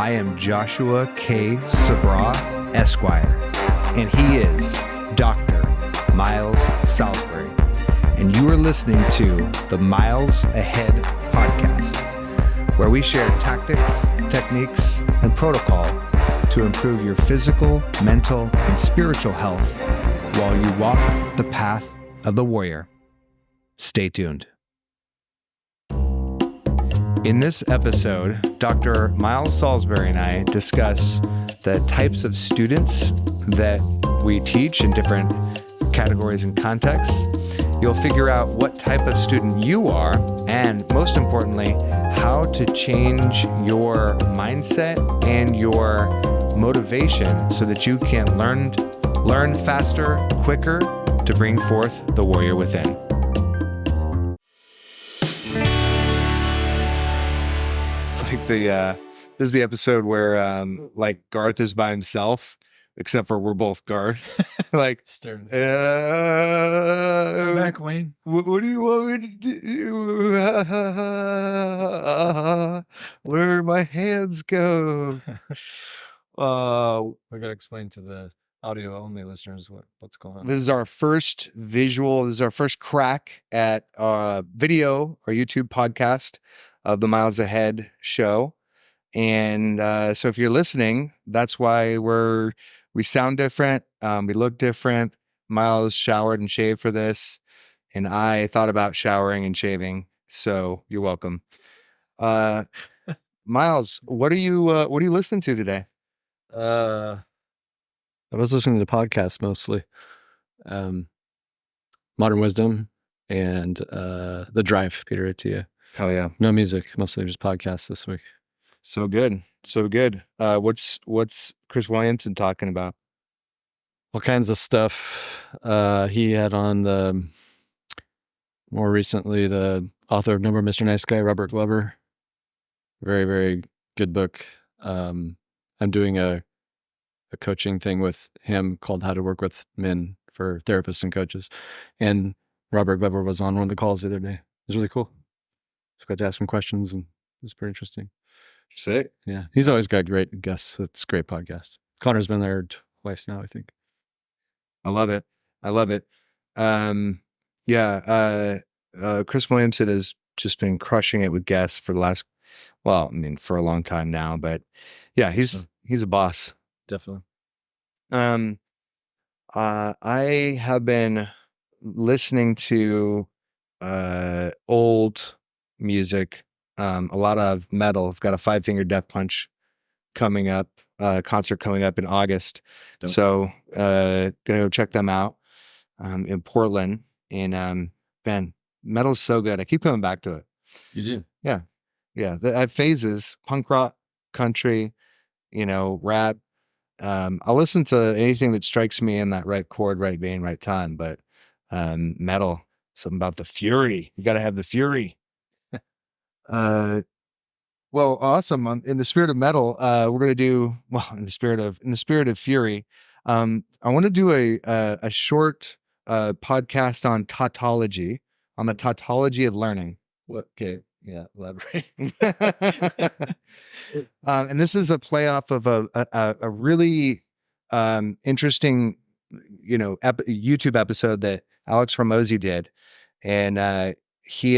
I am Joshua K. Sabra, Esquire, and he is Dr. Miles Salisbury. And you are listening to the Miles Ahead podcast, where we share tactics, techniques, and protocol to improve your physical, mental, and spiritual health while you walk the path of the warrior. Stay tuned. In this episode, Dr. Miles Salisbury and I discuss the types of students that we teach in different categories and contexts. You'll figure out what type of student you are, and most importantly, how to change your mindset and your motivation so that you can learn faster, quicker to bring forth the warrior within. It's like this is the episode where like Garth is by himself, except for we're both Garth. Like, Stern. Come back, Wayne. What do you want me to do? Where my hands go? We're gonna explain to the audio only listeners what's going on. This is our first visual. This is our first crack at video or YouTube podcast of the Miles Ahead show. And so if you're listening, that's why we sound different. We look different. Miles showered and shaved for this, and I thought about showering and shaving. So you're welcome. Miles, what are you listening to today? I was listening to podcasts mostly. Modern Wisdom and The Drive, Peter Attia. Hell yeah. No music, mostly just podcasts this week. So good. So good. What's Chris Williamson talking about? All kinds of stuff. He had on more recently the author of Number Mr. Nice Guy, Robert Glover. Very, very good book. I'm doing a coaching thing with him called How to Work with Men for Therapists and Coaches. And Robert Glover was on one of the calls the other day. It was really cool. Just got to ask him questions, and it was pretty interesting. Sick. Yeah. He's always got great guests. It's a great podcast. Connor's been there twice now, I think. I love it. Chris Williamson has just been crushing it with guests for for a long time now, but yeah, he's a boss. Definitely. I have been listening to old music, a lot of metal. I've got a Five Finger Death Punch coming up, concert coming up in August. Dope. So gonna go check them out in Portland. And man, metal's so good. I keep coming back to it. You do? Yeah. I have phases: punk rock, country, rap. I'll listen to anything that strikes me in that right chord, right vein, right time. But metal, something about the fury. You got to have the fury. Well, awesome. In the spirit of metal, we're gonna do in the spirit of fury. I want to do a short podcast on tautology, on the tautology of learning. What? Okay. Yeah. Elaborate. And this is a playoff of a really interesting, YouTube episode that Alex Ramosi did, and he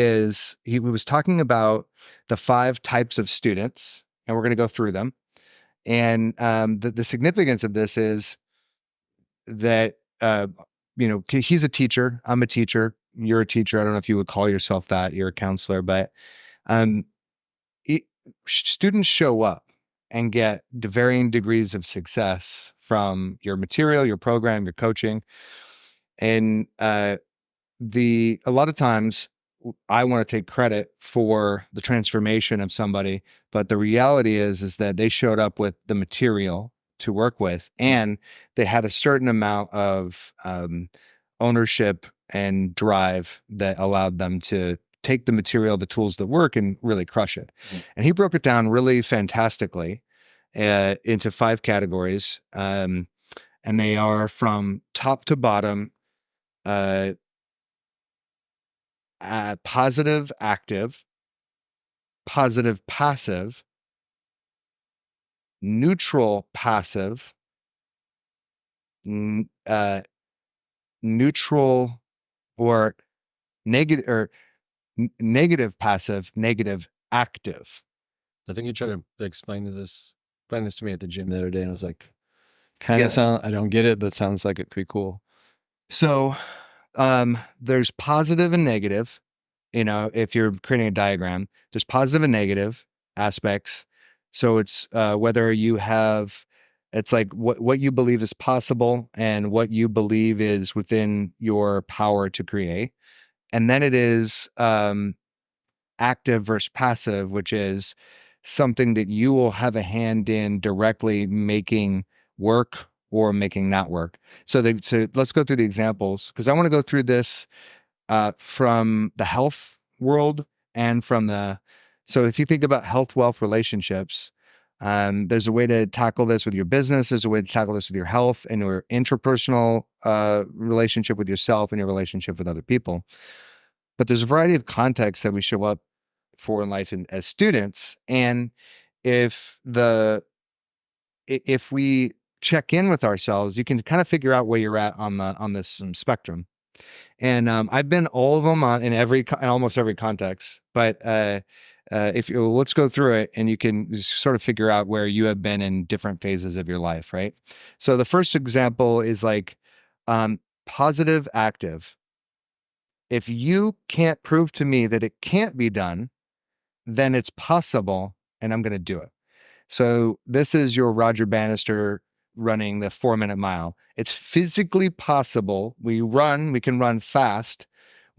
was talking about the 5 types of students, and we're going to go through them. And the significance of this is that he's a teacher. I'm a teacher. You're a teacher. I don't know if you would call yourself that. You're a counselor, but students show up and get varying degrees of success from your material, your program, your coaching. And a lot of times I want to take credit for the transformation of somebody, but the reality is that they showed up with the material to work with, and they had a certain amount of ownership and drive that allowed them to take the material, the tools that work, and really crush it. Mm-hmm. And he broke it down really fantastically into 5 categories. And they are from top to bottom: positive, active, positive, passive, neutral passive, n- uh, neutral or negative passive, negative active. I think you tried to explain this to me at the gym the other day, and I was like, kind of Yeah. sound. I don't get it, but it sounds like it could be cool. So there's positive and negative. If you're creating a diagram, there's positive and negative aspects. So it's whether you have, it's like what you believe is possible and what you believe is within your power to create. And then it is active versus passive, which is something that you will have a hand in directly making work or making not work. So let's go through the examples, because I want to go through this from the health world and from the. So if you think about health, wealth, relationships, there's a way to tackle this with your business. There's a way to tackle this with your health and your interpersonal relationship with yourself and your relationship with other people. But there's a variety of contexts that we show up for in life and as students. And if the if we check in with ourselves, you can kind of figure out where you're at on this spectrum. And I've been all of them in almost every context. But if you let's go through it, and you can sort of figure out where you have been in different phases of your life, right? So the first example is like positive active. If you can't prove to me that it can't be done, then it's possible, and I'm going to do it. So this is your Roger Bannister running the 4-minute mile. It's physically possible. We can run fast.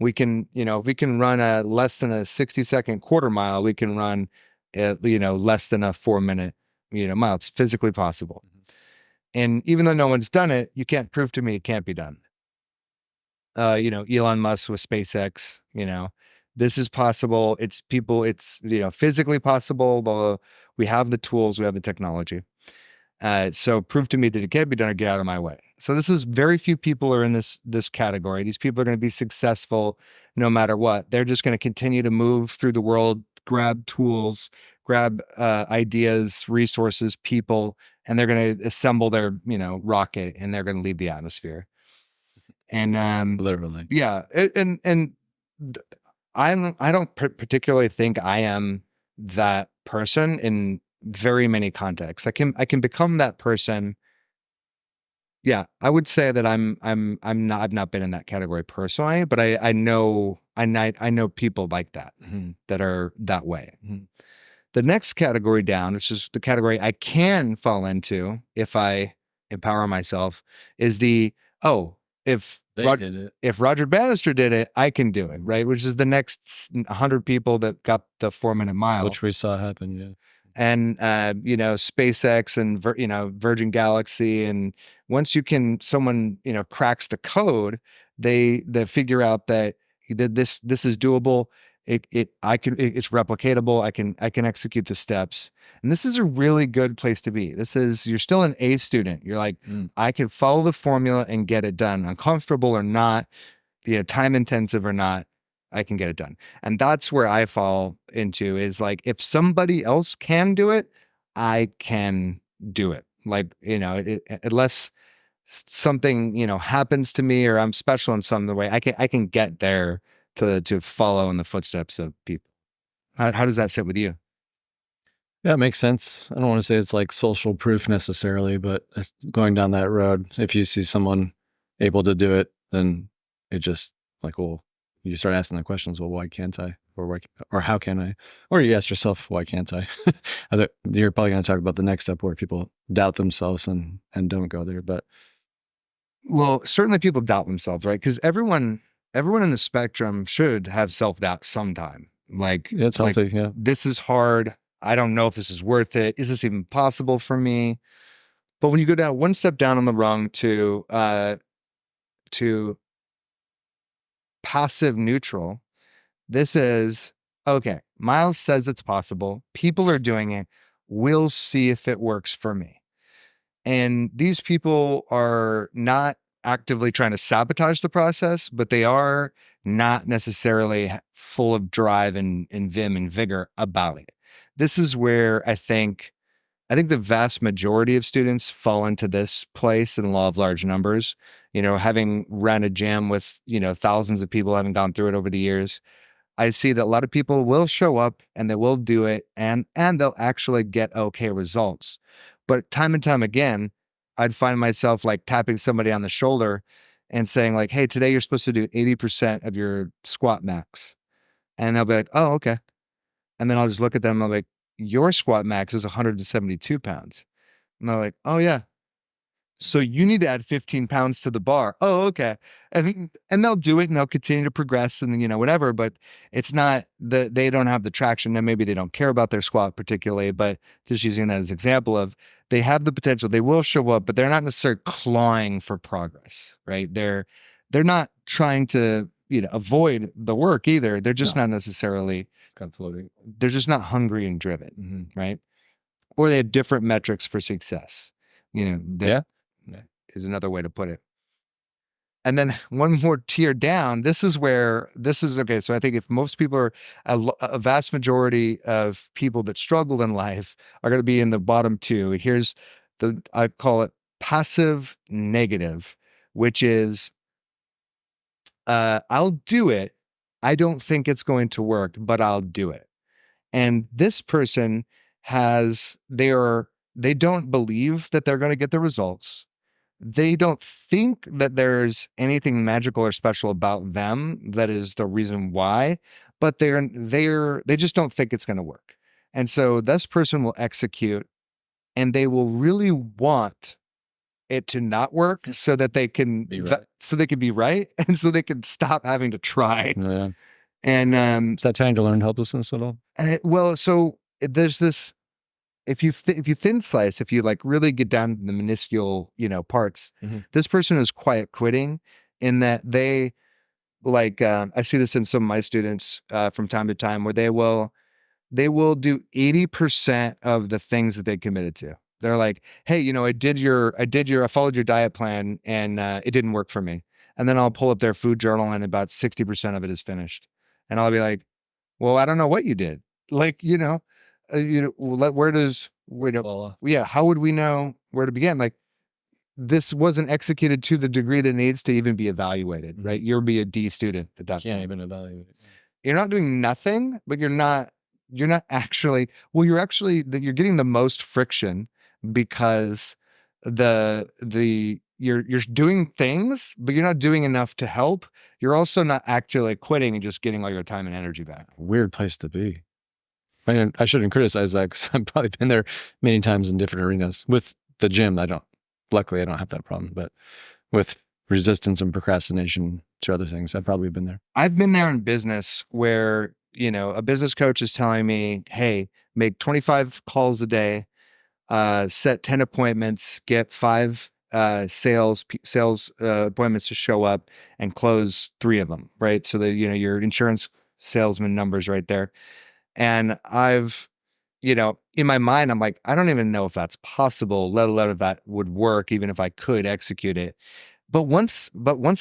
If we can run a less than a 60-second quarter mile, we can run, less than a 4-minute, mile. It's physically possible. And even though no one's done it, you can't prove to me it can't be done. Elon Musk with SpaceX, this is possible. It's physically possible. But we have the tools, we have the technology. So prove to me that it can be done or get out of my way. So this is very few people are in this category. These people are going to be successful no matter what. They're just going to continue to move through the world, grab tools, grab ideas, resources, people, and they're going to assemble their, rocket, and they're going to leave the atmosphere. And Literally. yeah, and th- I don't particularly think I am that person in very many contexts. I can become that person. Yeah, I would say that I'm not I've not been in that category personally, but I know people like that Mm-hmm. that are that way. Mm-hmm. The next category down, which is the category I can fall into if I empower myself, is oh, if They did it. if Roger Bannister did it, I can do it, right? Which is the next 100 people that got the 4-minute mile, Which we saw happen, yeah. And SpaceX and Virgin Galaxy, and once someone cracks the code, they figure out that this is doable. It's replicatable. I can execute the steps, and this is a really good place to be. You're still an A student. You're like, I can follow the formula and get it done, uncomfortable or not, time intensive or not, I can get it done. And that's where I fall into, is like, if somebody else can do it, I can do it. Like, unless something, happens to me or I'm special in some way, I can get there to follow in the footsteps of people. How does that sit with you? Yeah, it makes sense. I don't want to say it's like social proof necessarily, but it's going down that road, if you see someone able to do it, then it just like, well, you start asking the questions. Well, why can't I? Or how can I? Or you ask yourself, why can't I? You're probably going to talk about the next step where people doubt themselves and don't go there. But Well, certainly people doubt themselves, right? Because everyone in the spectrum should have self-doubt sometime. Like, yeah, it's healthy. Yeah. this is hard. I don't know if this is worth it. Is this even possible for me? But when you go down one step down on the rung to passive neutral, this is okay. Miles says it's possible. People are doing it. We'll see if it works for me. And these people are not actively trying to sabotage the process, but they are not necessarily full of drive and vim and vigor about it. This is where I think I think the vast majority of students fall into this place in the law of large numbers. Having ran a gym with, thousands of people, having gone through it over the years, I see that a lot of people will show up and they will do it, and they'll actually get okay results. But time and time again, I'd find myself like tapping somebody on the shoulder and saying like, "Hey, today you're supposed to do 80% of your squat max." And they'll be like, "Oh, okay." And then I'll just look at them and I'm like, "Your squat max is 172 pounds." And they're like, "Oh yeah. So you need to add 15 pounds to the bar." Oh, okay. And they'll do it and they'll continue to progress and, whatever, but it's not they don't have the traction. And maybe they don't care about their squat particularly, but just using that as an example of they have the potential, they will show up, but they're not necessarily clawing for progress, right? They're not trying to, avoid the work either. They're just not necessarily, It's kind of floating. they're just not hungry and driven, right? Or they have different metrics for success. That is another way to put it. And then one more tier down, this is okay. So I think if most people are a vast majority of people that struggle in life are going to be in the bottom two. Here's I call it passive negative, which is, I'll do it. I don't think it's going to work, but I'll do it. And this person they don't believe that they're going to get the results. They don't think that there's anything magical or special about them that is the reason why, but they just don't think it's going to work. And so this person will execute and they will really want it to not work so that they can be right and so they can stop having to try. Yeah. And is that trying to learn helplessness at all? Well, so there's this, if you thin slice, if you like really get down to the minuscule, parts, this person is quiet quitting in that they like, I see this in some of my students from time to time where they will do 80% of the things that they committed to. They're like, "Hey, I followed your diet plan and it didn't work for me." And then I'll pull up their food journal and about 60% of it is finished. And I'll be like, "Well, I don't know what you did." Like, how would we know where to begin? Like, this wasn't executed to the degree that it needs to even be evaluated, right? You'll be a D student at that Can't point. even evaluate it. You're not doing nothing, but you're not actually, you're getting the most friction because you're doing things, but you're not doing enough to help. You're also not actually quitting and just getting all your time and energy back. Weird place to be. I mean, I shouldn't criticize that because I've probably been there many times in different arenas. With the gym, luckily I don't have that problem, but with resistance and procrastination to other things, I've probably been there. I've been there in business where, a business coach is telling me, "Hey, make 25 calls a day, set 10 appointments, get 5 sales appointments to show up and close 3 of them," right? So that, your insurance salesman numbers right there. And I've, in my mind, I'm like, I don't even know if that's possible, let alone if that would work, even if I could execute it. But once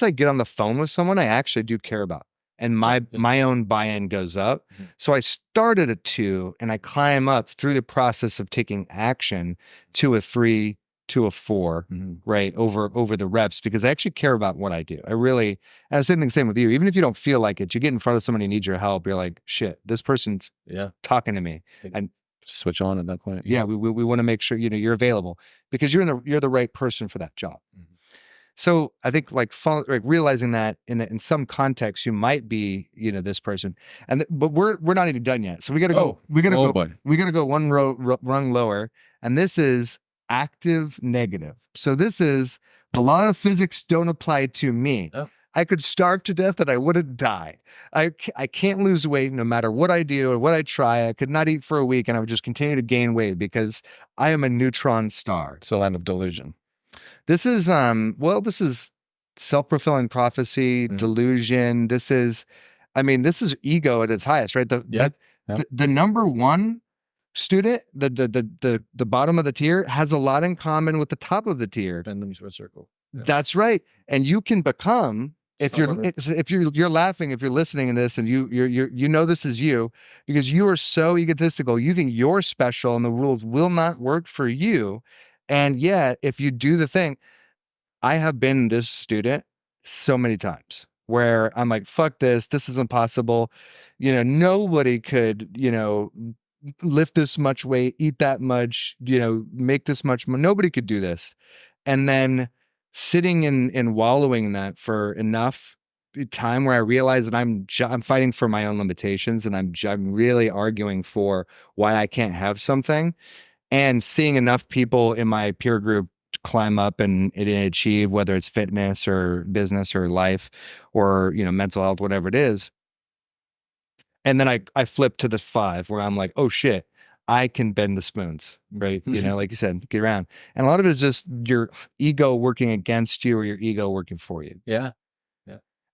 I get on the phone with someone I actually do care about, and my own buy-in goes up. So I started at 2 and I climb up through the process of taking action to a 3, to a 4, right? Over the reps, because I actually care about what I do. I really, and the same with you. Even if you don't feel like it, you get in front of somebody who needs your help. You're like, shit, this person's talking to me. And switch on at that point. Yeah, we want to make sure, you're available because you're the right person for that job. So I think realizing that in some context you might be, this person, but we're not even done yet. So we got to go. We got to go one rung lower, and this is active negative. So this is the law of physics don't apply to me. Oh. I could starve to death and I wouldn't die. I can't lose weight no matter what I do or what I try. I could not eat for a week and I would just continue to gain weight because I am a neutron star. It's a land of delusion. This is self-fulfilling prophecy, delusion. This is ego at its highest, right? The number one student, the bottom of the tier has a lot in common with the top of the tier. Bend them to a circle. Yeah. That's right. And you can become If you're laughing, if you're listening to this and you know this is you because you are so egotistical, you think you're special and the rules will not work for you. And yet, if you do the thing, I have been this student so many times where I'm like, fuck this, this is impossible. Nobody could, lift this much weight, eat that much, make this much money. Nobody could do this. And then sitting and wallowing in that for enough time where I realize that I'm fighting for my own limitations and I'm really arguing for why I can't have something, and seeing enough people in my peer group climb up and achieve, whether it's fitness or business or life or mental health, whatever it is. And then I flip to the 5 where I'm like, oh shit, I can bend the spoons, right? Like you said, get around. And a lot of it is just your ego working against you or your ego working for you. Yeah.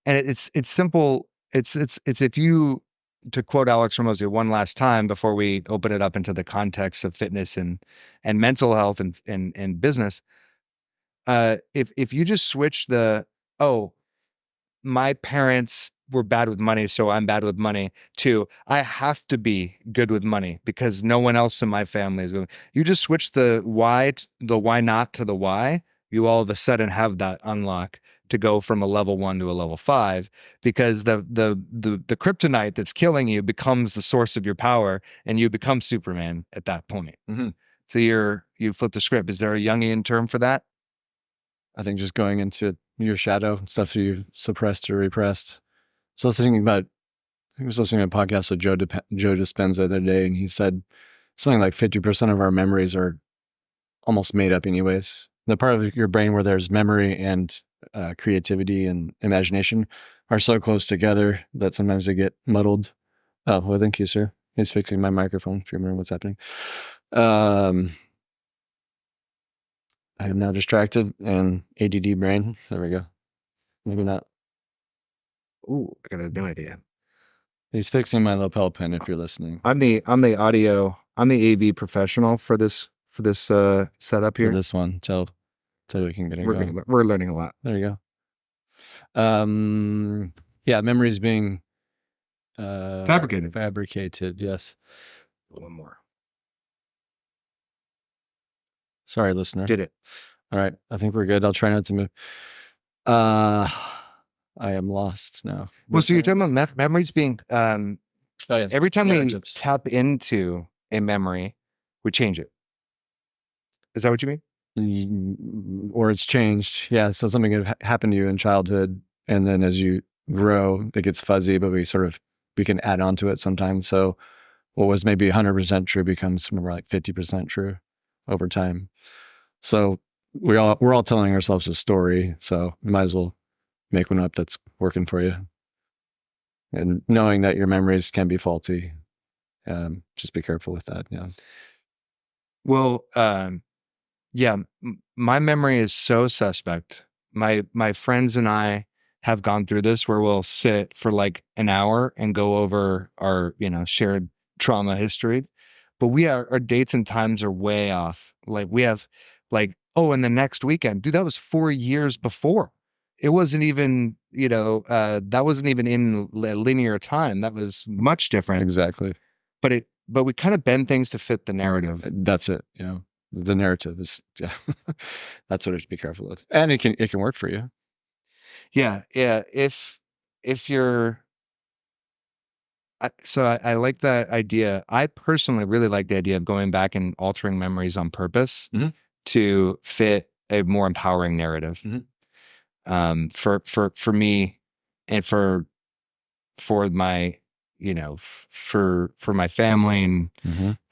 And it's simple. It's if you, to quote Alex Ramosi one last time before we open it up into the context of fitness and mental health and business, if you just switch my parents were bad with money, so I'm bad with money, to I have to be good with money because no one else in my family is good. You just switch the why not to the why, you all of a sudden have that unlock to go from a level 1 to a level 5, because the kryptonite that's killing you becomes the source of your power and you become Superman at that point. Mm-hmm. So you flip the script. Is there a Jungian term for that? I think just going into your shadow, stuff you suppressed or repressed. So I was thinking about, I was listening to a podcast with Joe Dispenza the other day, and he said something like 50% of our memories are almost made up anyways. The part of your brain where there's memory and creativity and imagination are so close together that sometimes they get muddled. Oh, well, thank you, sir. He's fixing my microphone, if you remember what's happening. I am now distracted and ADD brain. There we go. Maybe not. Ooh, I got a new idea. He's fixing my lapel pin if you're listening. I'm the AV professional for this setup here. For this one, till we can get it going. We're learning a lot. There you go. Yeah, memories being fabricated, yes. One more. Sorry, listener. Did it. All right, I think we're good. I'll try not to move. I am lost now. Well, so you're talking about memories being yes. Every time we tap into a memory, we change it. Is that what you mean? Or it's changed. Yeah. So something had happened to you in childhood, and then as you grow, it gets fuzzy, but we can add on to it sometimes. So what was maybe 100% true becomes more like 50% true over time. So we're all telling ourselves a story. So we might as well make one up that's working for you. And knowing that your memories can be faulty, just be careful with that. Yeah. Well, yeah, my memory is so suspect. My friends and I have gone through this where we'll sit for like an hour and go over our, shared trauma history, but our dates and times are way off. Like we have and the next weekend, dude, that was 4 years before. It wasn't even, that wasn't even in linear time. That was much different. Exactly. But we kind of bend things to fit the narrative. That's it. Yeah. The narrative is, yeah, that's what I should be careful with. And it can work for you. Yeah. Yeah. If you're, I like that idea. I personally really like the idea of going back and altering memories on purpose to fit a more empowering narrative. For me and for my, for my family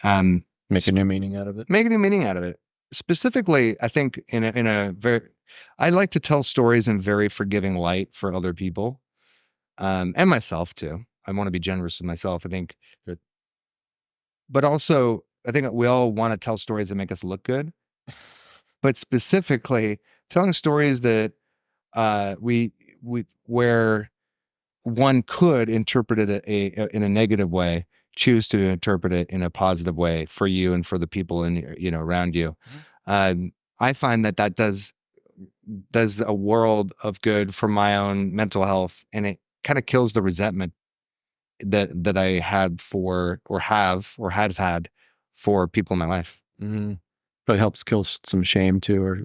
and, make a new meaning out of it. Make a new meaning out of it. Specifically, I think I like to tell stories in very forgiving light for other people, and myself too. I want to be generous with myself. I think, but also I think we all want to tell stories that make us look good. But specifically, telling stories that where one could interpret it in a negative way, choose to interpret it in a positive way for you and for the people in around you. I find that does does a world of good for my own mental health, and it kind of kills the resentment that I had for or had had for people in my life. Mm-hmm. Probably helps kill some shame too, or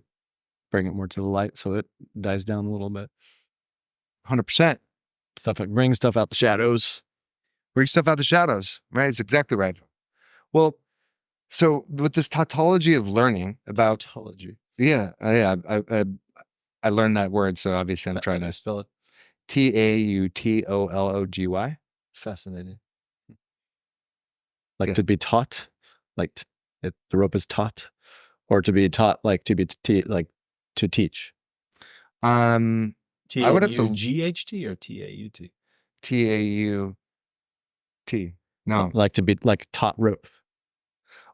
bring it more to the light so it dies down a little bit. 100%. Stuff like bring stuff out the shadows. Bring stuff out the shadows, right? It's exactly right. Well, so with this tautology of learning about Tautology. I learned that word, so obviously I'm trying to spell it. Tautology. Fascinating. Like Yeah. to be taught, like the rope is taut, or to be taught, like to be like to teach. I would have to T-A-U-G-H-T or T-A-U-T? T-A-U-T. No. Like to be like taut rope.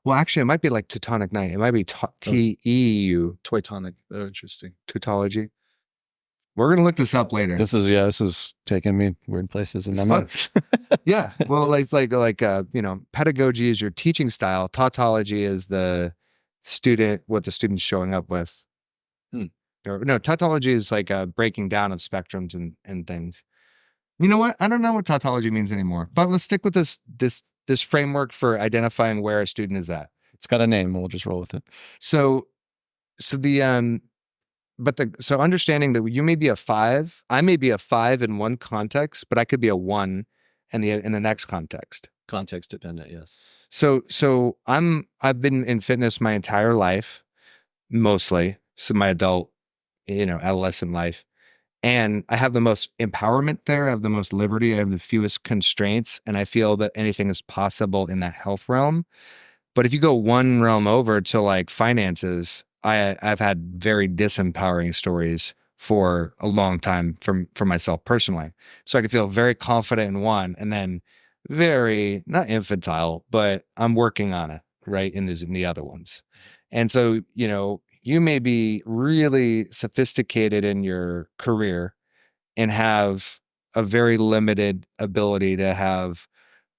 Well, actually, it might be like Teutonic Knight. It might be T-E-U. Teutonic. Oh, interesting. Tautology. We're going to look this up later. This is taking me weird places in my mind. Yeah. Well, it's like pedagogy is your teaching style. Tautology is what the student's showing up with. No, tautology is like a breaking down of spectrums and things. You know what? I don't know what tautology means anymore, but let's stick with this framework for identifying where a student is at. It's got a name. We'll just roll with it. So understanding that you may be a 5, I may be a 5 in one context, but I could be a 1 in the next context. Context dependent, yes. So I've been in fitness my entire life, mostly, so my adult, adolescent life. And I have the most empowerment there. I have the most liberty. I have the fewest constraints. And I feel that anything is possible in that health realm. But if you go one realm over to like finances, I've had very disempowering stories for a long time for myself personally. So I can feel very confident in one and then very, not infantile, but I'm working on it, right? In the other ones. And so, you may be really sophisticated in your career and have a very limited ability to have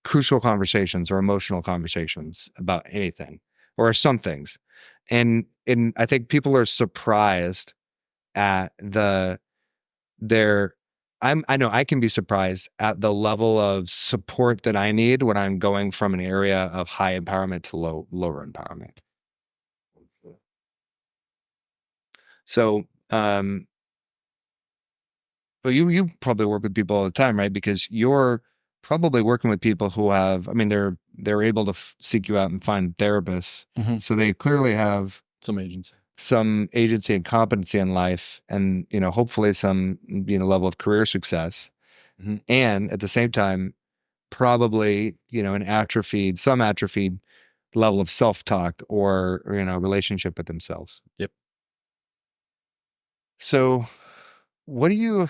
crucial conversations or emotional conversations about anything or some things. And I think people are surprised at I know I can be surprised at the level of support that I need when I'm going from an area of high empowerment to lower empowerment. So, but you probably work with people all the time, right? Because you're probably working with people who have, I mean, they're able to seek you out and find therapists. Mm-hmm. So they clearly have some agency and competency in life, and hopefully some level of career success. Mm-hmm. And at the same time, probably an atrophied level of self-talk or relationship with themselves. Yep. So what do you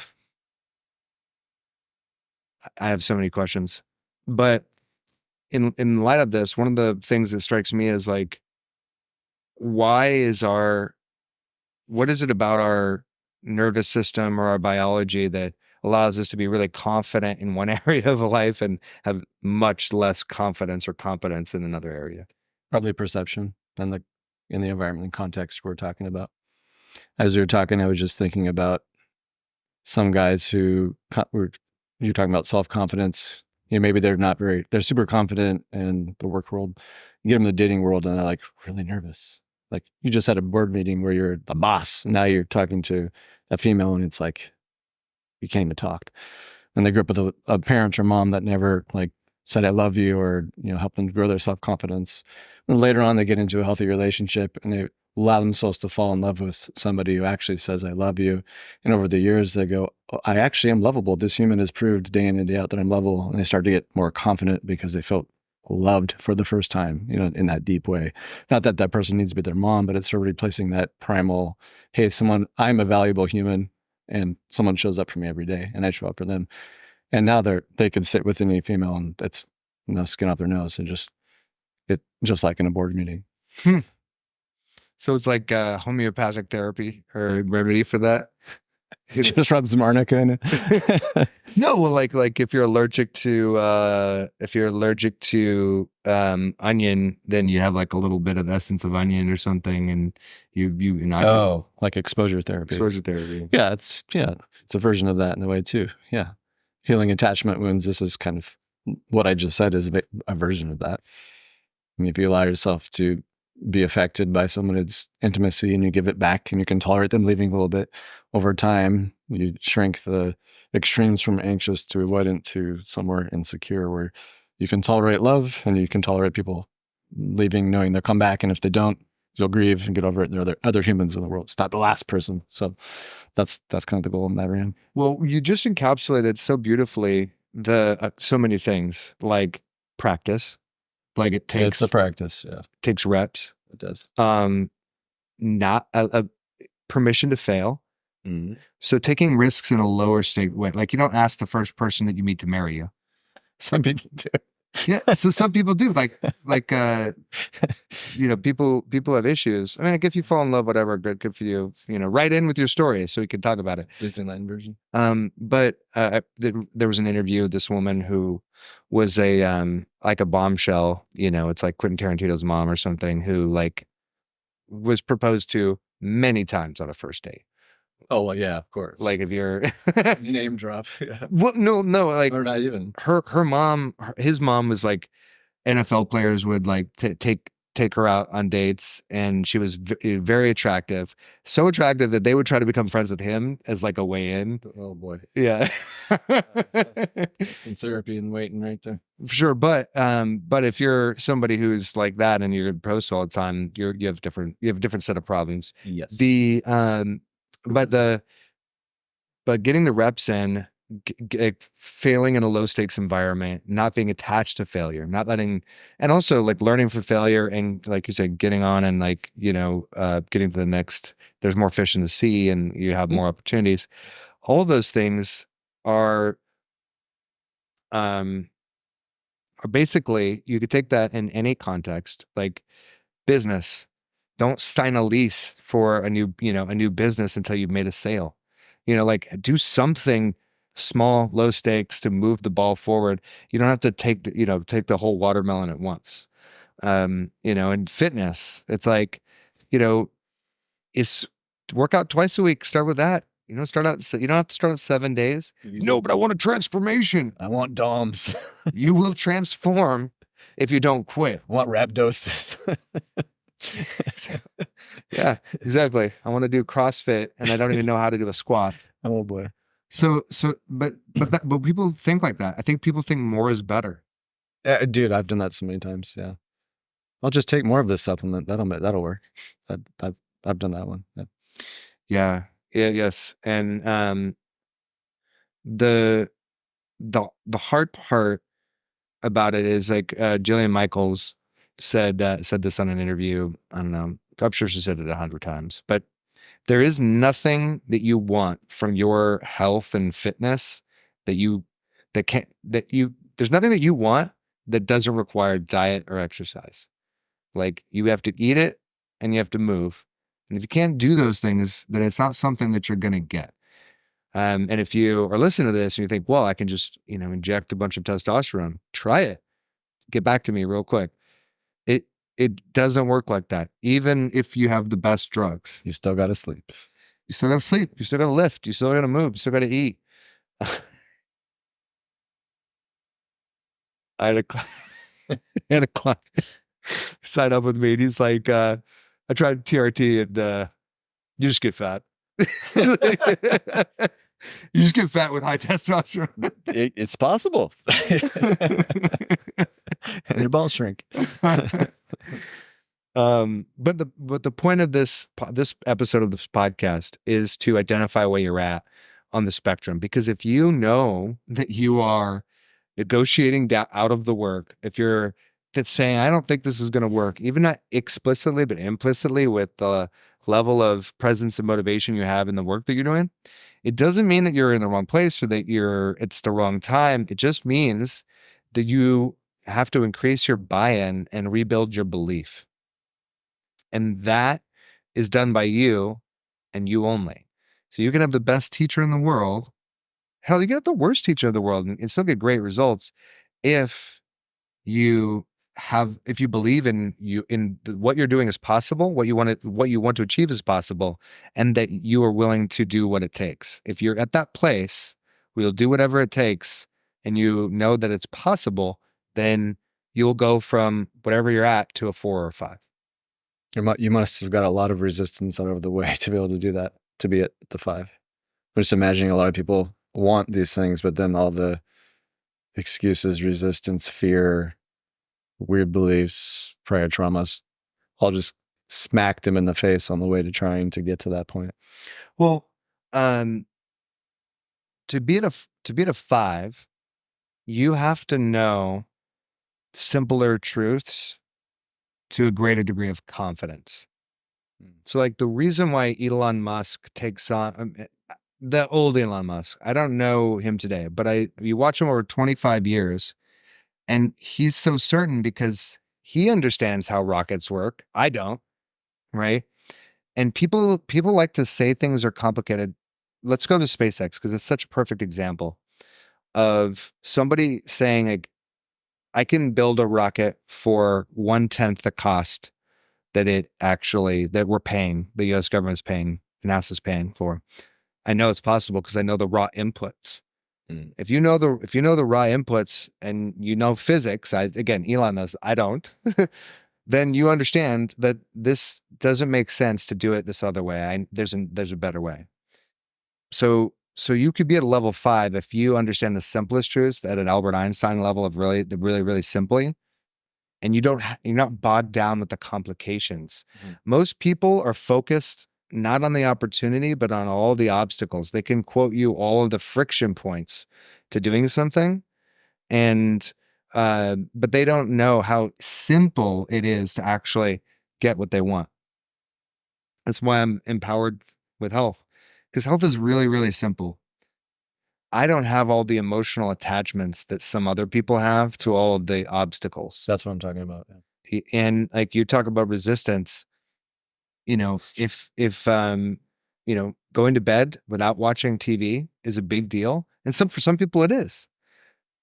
I have so many questions, but in light of this, one of the things that strikes me is like, what is it about our nervous system or our biology that allows us to be really confident in one area of life and have much less confidence or competence in another area? Probably perception and in the environment and context we're talking about. As you were talking, I was just thinking about some guys who you're talking about self-confidence. Maybe they're super confident in the work world. You get them in the dating world and they're like really nervous. Like you just had a board meeting where you're the boss. And now you're talking to a female and it's like, you can't even talk. And they grew up with a parent or mom that never like said, I love you, or, helped them grow their self-confidence. And later on, they get into a healthy relationship and they allow themselves to fall in love with somebody who actually says, I love you. And over the years, they go, oh, I actually am lovable. This human has proved day in and day out that I'm lovable. And they start to get more confident because they felt loved for the first time, in that deep way. Not that that person needs to be their mom, but it's sort of replacing that primal, hey, I'm a valuable human and someone shows up for me every day and I show up for them. And now they can sit with any female and it's skin off their nose and just like in a board meeting. So it's like homeopathic therapy or remedy for that. Just rub some arnica in it. No, well, like if you're allergic to onion, then you have like a little bit of essence of onion or something, and you not Oh, like exposure therapy. exposure therapy. Yeah, it's a version of that in a way too. Yeah, healing attachment wounds. This is kind of what I just said is a version of that. I mean, if you allow yourself to be affected by someone's intimacy and you give it back and you can tolerate them leaving a little bit over time, you shrink the extremes from anxious to avoidant to somewhere insecure where you can tolerate love and you can tolerate people leaving knowing they'll come back. And if they don't, you'll grieve and get over it. There are other humans in the world. It's not the last person. So that's kind of the goal in that end. Well, you just encapsulated so beautifully the so many things like practice, like It's a practice. Yeah, takes reps, it does. Not a permission to fail. Mm-hmm. So taking risks in a lower state way, like you don't ask the first person that you meet to marry you. Some people do. Yeah, so some people do, like people have issues. I mean, like if you fall in love, whatever, good for you. Write in with your story so we can talk about it. Disneyland version. But there was an interview with this woman who was like a bombshell. It's like Quentin Tarantino's mom or something, who like was proposed to many times on a first date. Oh, well, yeah, of course. Like if you're name drop. Yeah. Well, no, like or not even her mom, his mom was like NFL players would like take her out on dates, and she was very attractive, so attractive that they would try to become friends with him as like a way in. Oh boy, yeah. Some therapy and waiting right there. Sure, but if you're somebody who's like that and you're post all the time, you have a different set of problems. Yes. But getting the reps in, failing in a low stakes environment, not being attached to failure, not letting, and also like learning from failure, and like you said, getting on and like getting to the next. There's more fish in the sea, and you have more opportunities. All those things are basically, you could take that in any context, like business. Don't sign a lease for a new business until you've made a sale. Like do something small, low stakes to move the ball forward. You don't have to take the whole watermelon at once. In fitness, it's like, it's work out twice a week. Start with that. You don't have to start at 7 days. No, but I want a transformation. I want DOMs. You will transform if you don't quit. I want rhabdosis. Yeah, exactly. I want to do CrossFit and I don't even know how to do a squat. Oh boy. But people think like that. I think people think more is better. Yeah, dude, I've done that so many times. Yeah. I'll just take more of this supplement. That'll work. I've done that one. Yeah. Yes. And the hard part about it is like Jillian Michaels said this on an interview. I don't know. I'm sure she said it 100 times, but there is nothing that you want from your health and fitness there's nothing that you want that doesn't require diet or exercise. Like you have to eat it and you have to move. And if you can't do those things, then it's not something that you're going to get. And if you are listening to this and you think, well, I can just, inject a bunch of testosterone, try it. Get back to me real quick. It doesn't work like that. Even if you have the best drugs, you still got to sleep. You still got to sleep. You still got to lift. You still got to move. You still got to eat. I had a client sign up with me, and he's like, I tried TRT, and you just get fat. You just get fat with high testosterone. It's possible. And your balls shrink. But the point of this episode of this podcast is to identify where you're at on the spectrum. Because if you know that you are negotiating out of the work, if you're saying, I don't think this is going to work, even not explicitly, but implicitly with the level of presence and motivation you have in the work that you're doing, it doesn't mean that you're in the wrong place or that it's the wrong time. It just means that you have to increase your buy-in and rebuild your belief. And that is done by you and you only. So you can have the best teacher in the world. Hell, you can have the worst teacher in the world and still get great results if you if you believe in what you're doing is possible, what you want to achieve is possible, and that you are willing to do what it takes. If you're at that place, we'll do whatever it takes, and you know that it's possible, then you'll go from whatever you're at to a 4 or 5. You must have got a lot of resistance out of the way to be able to do that, to be at the 5. I'm just imagining a lot of people want these things, but then all the excuses, resistance, fear, weird beliefs, prior traumas, all just smack them in the face on the way to trying to get to that point. Well, um, to be at a 5, you have to know simpler truths to a greater degree of confidence. So, like, the reason why Elon Musk takes on the old Elon Musk, I don't know him today, but you watch him over 25 years, and he's so certain because he understands how rockets work. I don't, right? And people like to say things are complicated. Let's go to SpaceX because it's such a perfect example of somebody saying, like, I can build a rocket for 1/10 the cost that we're paying, the US government's paying, NASA's paying for. I know it's possible because I know the raw inputs. If you know the raw inputs and you know physics, again, Elon knows, I don't, then you understand that this doesn't make sense to do it this other way. There's a better way. So you could be at a level 5 if you understand the simplest truths at an Albert Einstein level of really, really simply, and you're not bogged down with the complications. Most people are focused not on the opportunity, but on all the obstacles. They can quote you all of the friction points to doing something, and but they don't know how simple it is to actually get what they want. That's why I'm empowered with health, because health is really, really simple. I don't have all the emotional attachments that some other people have to all of the obstacles. That's what I'm talking about. Yeah. And like you talk about resistance, if going to bed without watching TV is a big deal, and for some people it is.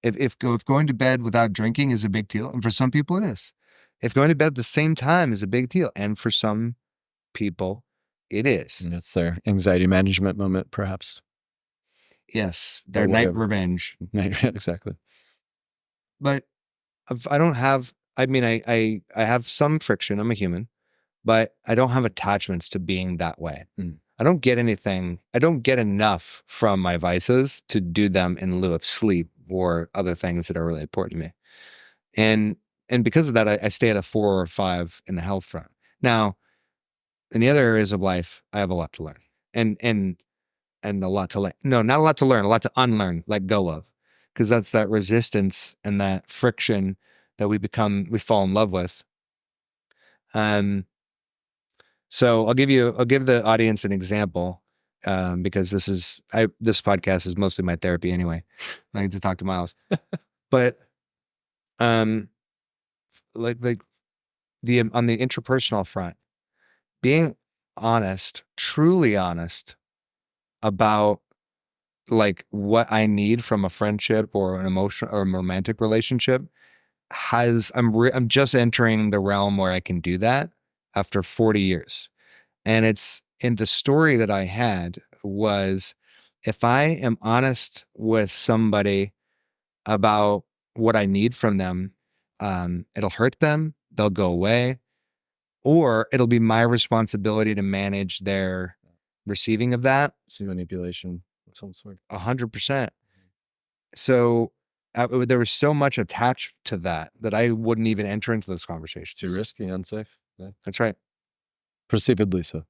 If going to bed without drinking is a big deal, and for some people it is. If going to bed at the same time is a big deal, and for some people it is. And it's their anxiety management moment, perhaps. Yes, their night revenge. Exactly. But I don't have. I mean, I have some friction. I'm a human, but I don't have attachments to being that way. I don't get anything. I don't get enough from my vices to do them in lieu of sleep or other things that are really important to me. And because of that, I stay at a 4 or 5 in the health front. Now, in the other areas of life, I have a lot to learn, and a lot to learn. No, not a lot to learn, a lot to unlearn, let go of, because that's that resistance and that friction that we fall in love with. So I'll give the audience an example, because this podcast is mostly my therapy anyway. I get to talk to Miles, but like on the interpersonal front, being honest, truly honest about like what I need from a friendship or an emotional or a romantic relationship I'm just entering the realm where I can do that after 40 years. And it's in the story that I had was, if I am honest with somebody about what I need from them, it'll hurt them, they'll go away, or it'll be my responsibility to manage their receiving of that. Some manipulation of some sort. 100%. So there was so much attached to that I wouldn't even enter into those conversations. Too risky, unsafe. Yeah. That's right. Perceivably so.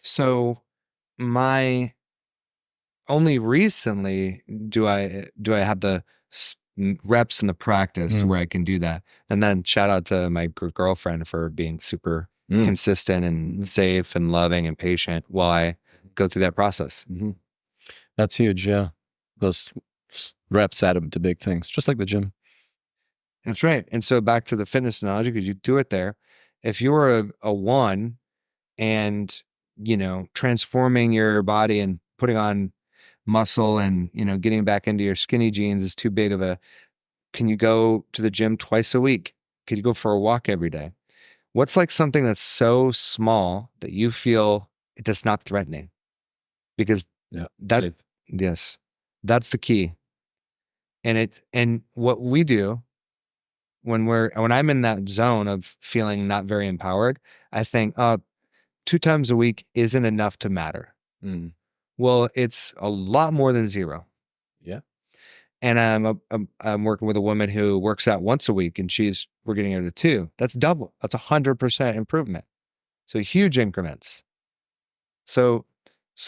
So only recently do I have the reps and the practice where I can do that. And then shout out to my girlfriend for being super consistent and safe and loving and patient while I go through that process. That's huge. Yeah. Those reps add up to big things, just like the gym. That's right. And so back to the fitness analogy, because you do it there. If you're a 1 and transforming your body and putting on muscle and, getting back into your skinny jeans is too big of a, can you go to the gym twice a week? Could you go for a walk every day? What's like something that's so small that you feel it does not threatening? Because Yeah. that, Safe. yes, that's the key. And what we do when I'm in that zone of feeling not very empowered, I think, 2 times a week isn't enough to matter. Mm. Well, it's a lot more than zero. Yeah. And I'm working with a woman who works out once a week, and we're getting her to 2. That's double. That's 100% improvement. So huge increments. So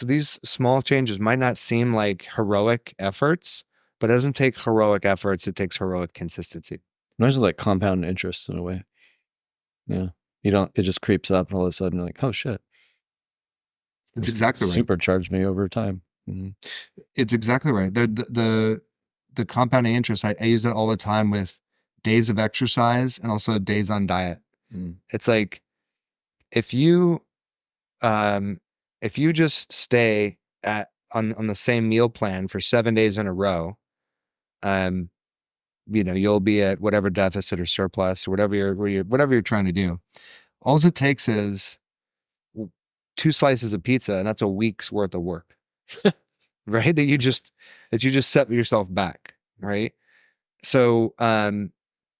these small changes might not seem like heroic efforts, but it doesn't take heroic efforts. It takes heroic consistency. Those are like compound interest in a way. Yeah. It just creeps up and all of a sudden you're like, oh shit. It's It's exactly right. supercharged me over time. Mm-hmm. It's exactly right. The compounding interest, I use it all the time with days of exercise and also days on diet. Mm. It's like if you just stay on the same meal plan for 7 days in a row, you'll be at whatever deficit or surplus or whatever you're trying to do. All it takes is 2 slices of pizza, and that's a week's worth of work. Right? That you just set yourself back, right? So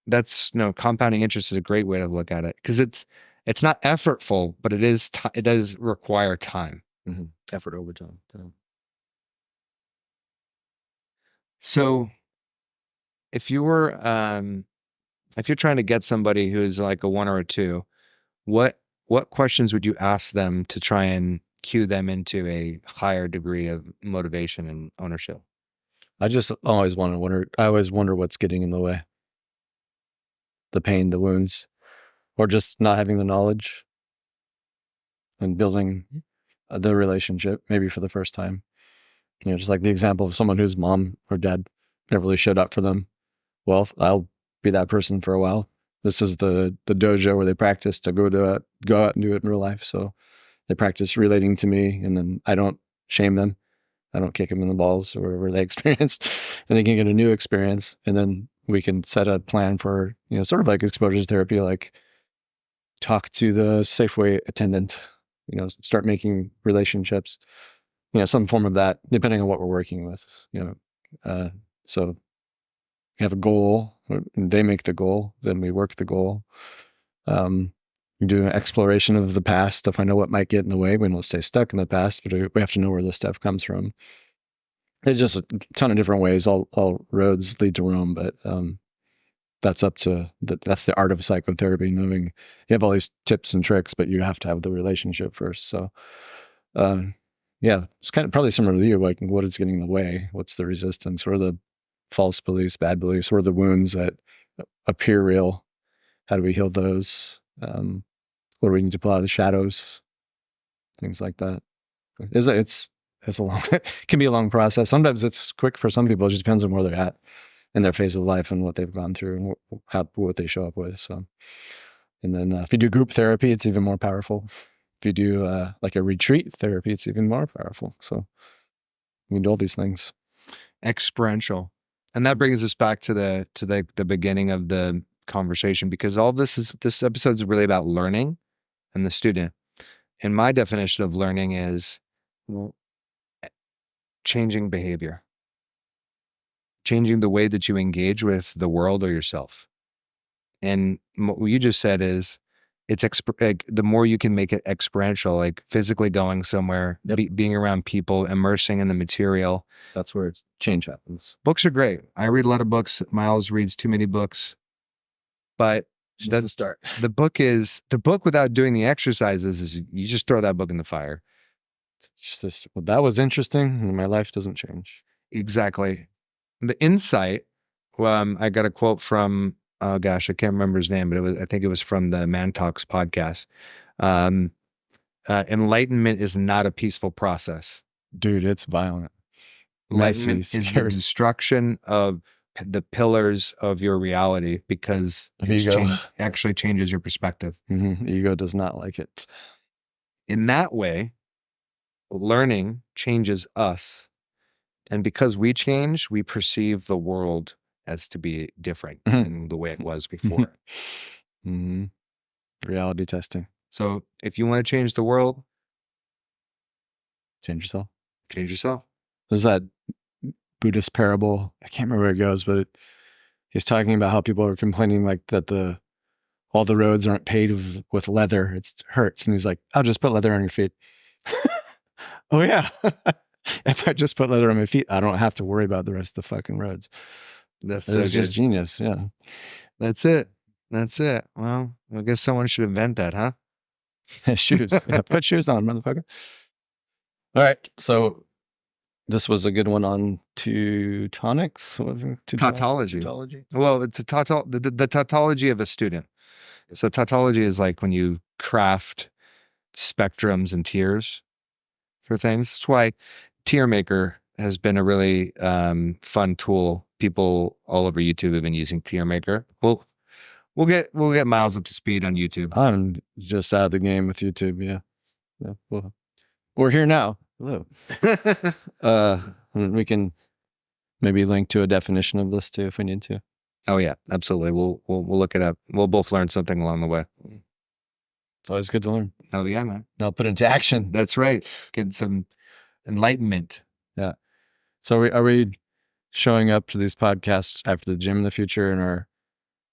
that's compounding interest is a great way to look at it, because it's not effortful, but it does require time. Mm-hmm. Effort over time. So if you're trying to get somebody who's like a 1 or a 2, what questions would you ask them to try and cue them into a higher degree of motivation and ownership? I always wonder what's getting in the way. The pain, the wounds, or just not having the knowledge and building the relationship, maybe for the first time. Just like the example of someone whose mom or dad never really showed up for them. Well, I'll be that person for a while. This is the dojo where they practice to go out and do it in real life. So they practice relating to me, and then I don't shame them. I don't kick them in the balls or whatever they experienced, and they can get a new experience. And then we can set a plan for, sort of like exposure therapy, like talk to the Safeway attendant, start making relationships, some form of that, depending on what we're working with, so we have a goal, they make the goal, then we work the goal. We do an exploration of the past to find out what might get in the way. We don't stay stuck in the past, but we have to know where this stuff comes from. It's just a ton of different ways. All roads lead to Rome, but that's the art of psychotherapy. Knowing you have all these tips and tricks, but you have to have the relationship first. So, yeah, it's kind of probably similar to you. Like, what is getting in the way? What's the resistance? What are the false beliefs, bad beliefs? What are the wounds that appear real? How do we heal those? What do we need to pull out of the shadows? Things like that. It's a long, it can be a long process. Sometimes it's quick for some people. It just depends on where they're at in their phase of life and what they've gone through and what they show up with. So, and then if you do group therapy, it's even more powerful. If you do like a retreat therapy, it's even more powerful. So we do all these things. Experiential. And that brings us back to the beginning of the conversation, because all this episode is really about learning and the student. And my definition of learning is changing behavior, changing the way that you engage with the world or yourself. And what you just said is the more you can make it experiential, like physically going somewhere, being around people, immersing in the material. That's where change happens. Books are great. I read a lot of books. Miles reads too many books, but that's the start. The book without doing the exercises is you just throw that book in the fire. Well, that was interesting, and my life doesn't change. Exactly. The insight. I got a quote from, oh gosh, I can't remember his name, but I think it was from the Man Talks podcast. Enlightenment is not a peaceful process. Dude, it's violent. Enlightenment is the destruction of the pillars of your reality, because ego actually changes your perspective. Mm-hmm. Ego does not like it. In that way, learning changes us. And because we change, we perceive the world as to be different than the way it was before. Mm-hmm. Reality testing. So if you want to change the world, change yourself. Change yourself. There's that Buddhist parable. I can't remember where it goes, but he's talking about how people are complaining like that all the roads aren't paved with leather. It hurts. And he's like, I'll just put leather on your feet. Oh yeah. If I just put leather on my feet, I don't have to worry about the rest of the fucking roads. It's just genius. Yeah. That's it. Well, I guess someone should invent that, huh? Shoes. Yeah, put shoes on, motherfucker. All right. So this was a good one on Teutonics. Tautology. Well, it's the tautology of a student. So tautology is like when you craft spectrums and tiers for things. That's why Tier Maker has been a really fun tool. People all over YouTube have been using Tier Maker. We'll get Miles up to speed on YouTube. I'm just out of the game with YouTube. Yeah. Well, we're here now. Hello. We can maybe link to a definition of this too if we need to. Oh yeah, absolutely. We'll look it up. We'll both learn something along the way. It's always good to learn. Oh yeah, man. Now put it into action. That's right. Get some enlightenment. Yeah. So are we showing up to these podcasts after the gym in the future in our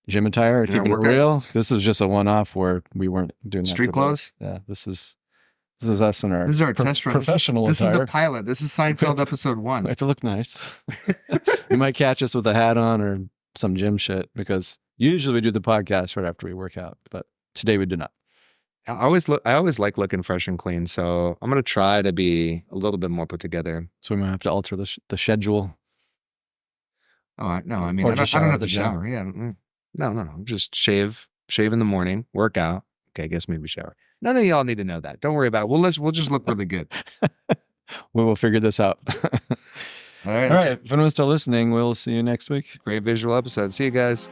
gym attire? Keeping it real. This is just a one-off where we weren't doing that. Street clothes. Yeah. This is us in our. This is our test run. Professional This attire. is the pilot. This is Seinfeld episode 1. We have to look nice. You might catch us with a hat on or some gym shit because usually we do the podcast right after we work out, but today we do not. I always like looking fresh and clean, so I'm gonna try to be a little bit more put together. So we might have to alter the schedule. Oh no, I mean I don't have to shower. Yeah, no. Just shave in the morning, work out. Okay, I guess maybe shower. None of y'all need to know that. Don't worry about it. We'll just look really good. We will figure this out. All right. If anyone's still listening, we'll see you next week. Great visual episode. See you guys.